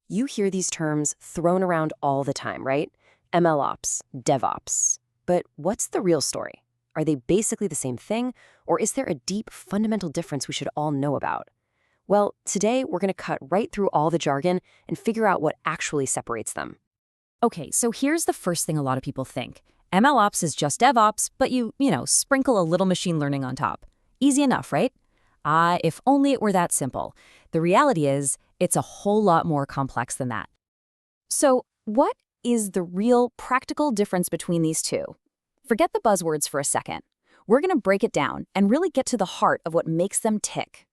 You hear these terms thrown around all the time, right? MLOps, DevOps. But what's the real story? Are they basically the same thing, or is there a deep, fundamental difference we should all know about? Well, today we're going to cut right through all the jargon and figure out what actually separates them. Okay, so here's the first thing a lot of people think. MLOps is just DevOps, but you sprinkle a little machine learning on top. Easy enough, right? If only it were that simple. The reality is, it's a whole lot more complex than that. So, what is the real practical difference between these two? Forget the buzzwords for a second. We're going to break it down and really get to the heart of what makes them tick.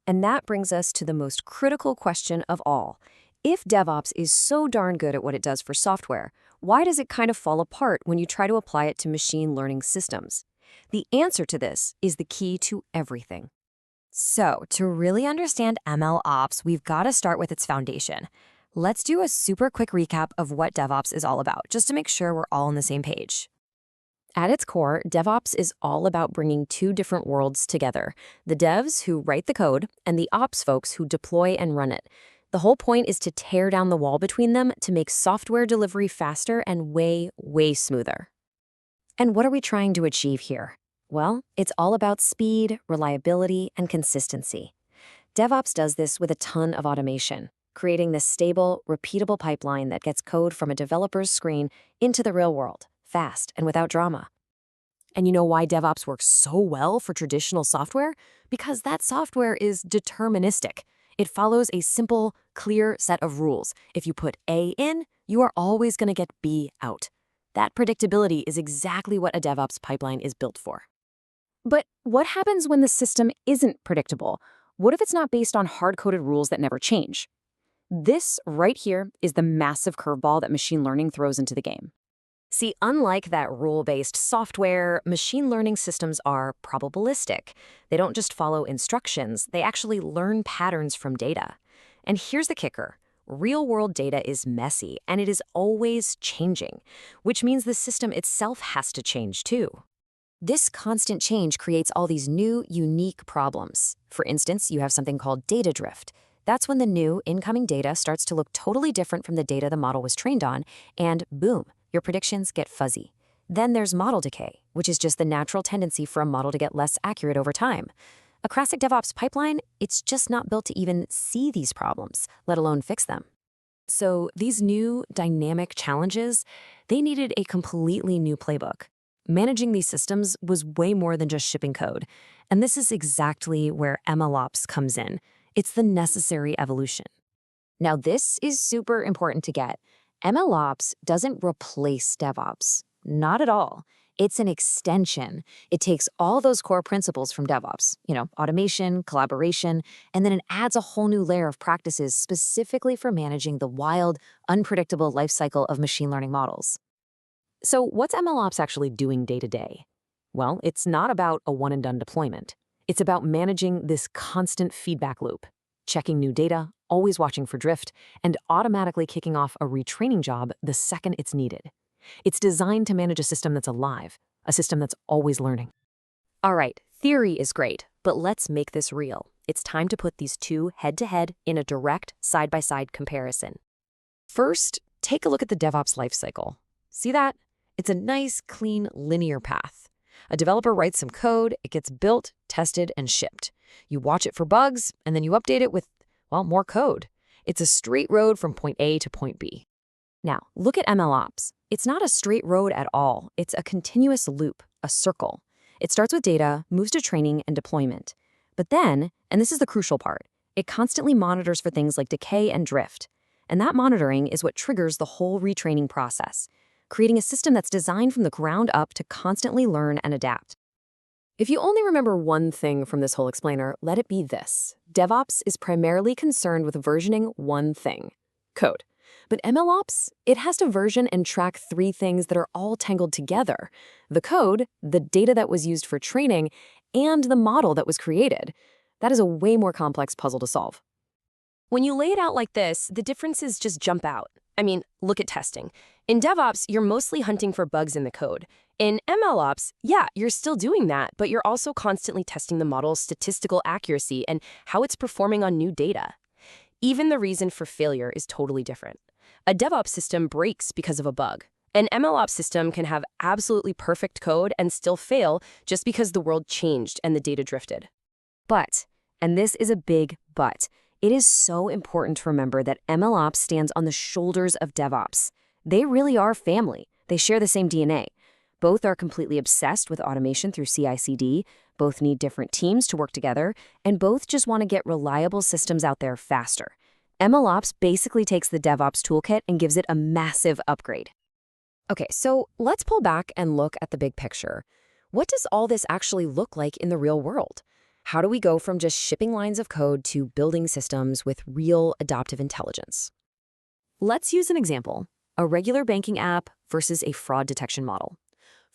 And that brings us to the most critical question of all. If DevOps is so darn good at what it does for software, why does it kind of fall apart when you try to apply it to machine learning systems? The answer to this is the key to everything. So, to really understand MLOps, we've got to start with its foundation. Let's do a super quick recap of what DevOps is all about, just to make sure we're all on the same page. At its core, DevOps is all about bringing two different worlds together, the devs who write the code and the ops folks who deploy and run it. The whole point is to tear down the wall between them to make software delivery faster and way, way smoother. And what are we trying to achieve here? Well, it's all about speed, reliability, and consistency. DevOps does this with a ton of automation, creating this stable, repeatable pipeline that gets code from a developer's screen into the real world, fast and without drama. And you know why DevOps works so well for traditional software? Because that software is deterministic. It follows a simple, clear set of rules. If you put A in, you are always going to get B out. That predictability is exactly what a DevOps pipeline is built for. But what happens when the system isn't predictable? What if it's not based on hard-coded rules that never change? This right here is the massive curveball that machine learning throws into the game. See, unlike that rule-based software, machine learning systems are probabilistic. They don't just follow instructions, they actually learn patterns from data. And here's the kicker. Real-world data is messy, and it is always changing, which means the system itself has to change too. This constant change creates all these new, unique problems. For instance, you have something called data drift. That's when the new, incoming data starts to look totally different from the data the model was trained on, and boom, your predictions get fuzzy. Then there's model decay, which is just the natural tendency for a model to get less accurate over time. A classic DevOps pipeline, it's just not built to even see these problems, let alone fix them. So these new, dynamic challenges, they needed a completely new playbook. Managing these systems was way more than just shipping code. And this is exactly where MLOps comes in. It's the necessary evolution. Now, this is super important to get. MLOps doesn't replace DevOps. Not at all. It's an extension. It takes all those core principles from DevOps, automation, collaboration, and then it adds a whole new layer of practices specifically for managing the wild, unpredictable lifecycle of machine learning models. So what's MLOps actually doing day to day? Well, it's not about a one-and-done deployment. It's about managing this constant feedback loop, checking new data, always watching for drift, and automatically kicking off a retraining job the second it's needed. It's designed to manage a system that's alive, a system that's always learning. All right, theory is great, but let's make this real. It's time to put these two head-to-head in a direct side-by-side comparison. First, take a look at the DevOps lifecycle. See that? It's a nice, clean, linear path. A developer writes some code, it gets built, tested, and shipped. You watch it for bugs, and then you update it with, more code. It's a straight road from point A to point B. Now, look at MLOps. It's not a straight road at all. It's a continuous loop, a circle. It starts with data, moves to training and deployment. But then, and this is the crucial part, it constantly monitors for things like decay and drift. And that monitoring is what triggers the whole retraining process, creating a system that's designed from the ground up to constantly learn and adapt. If you only remember one thing from this whole explainer, let it be this. DevOps is primarily concerned with versioning one thing, code. But MLOps, it has to version and track three things that are all tangled together: the code, the data that was used for training, and the model that was created. That is a way more complex puzzle to solve. When you lay it out like this, the differences just jump out. I mean, look at testing. In DevOps, you're mostly hunting for bugs in the code. In MLOps, yeah, you're still doing that, but you're also constantly testing the model's statistical accuracy and how it's performing on new data. Even the reason for failure is totally different. A DevOps system breaks because of a bug. An MLOps system can have absolutely perfect code and still fail just because the world changed and the data drifted. But, and this is a big but, it is so important to remember that MLOps stands on the shoulders of DevOps. They really are family. They share the same DNA. Both are completely obsessed with automation through CI/CD, both need different teams to work together, and both just want to get reliable systems out there faster. MLOps basically takes the DevOps toolkit and gives it a massive upgrade. Okay, so let's pull back and look at the big picture. What does all this actually look like in the real world? How do we go from just shipping lines of code to building systems with real adaptive intelligence? Let's use an example, a regular banking app versus a fraud detection model.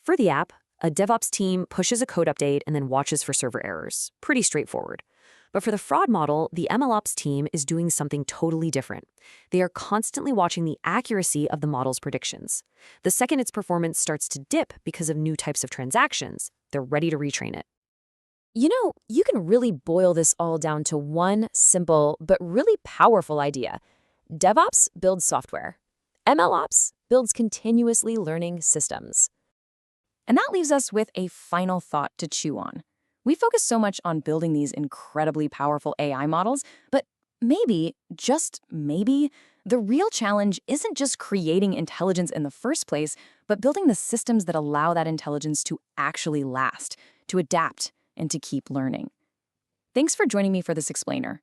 For the app, a DevOps team pushes a code update and then watches for server errors. Pretty straightforward. But for the fraud model, the MLOps team is doing something totally different. They are constantly watching the accuracy of the model's predictions. The second its performance starts to dip because of new types of transactions, they're ready to retrain it. You know, you can really boil this all down to one simple but really powerful idea. DevOps builds software. MLOps builds continuously learning systems. And that leaves us with a final thought to chew on. We focus so much on building these incredibly powerful AI models, but maybe, just maybe, the real challenge isn't just creating intelligence in the first place, but building the systems that allow that intelligence to actually last, to adapt, and to keep learning. Thanks for joining me for this explainer.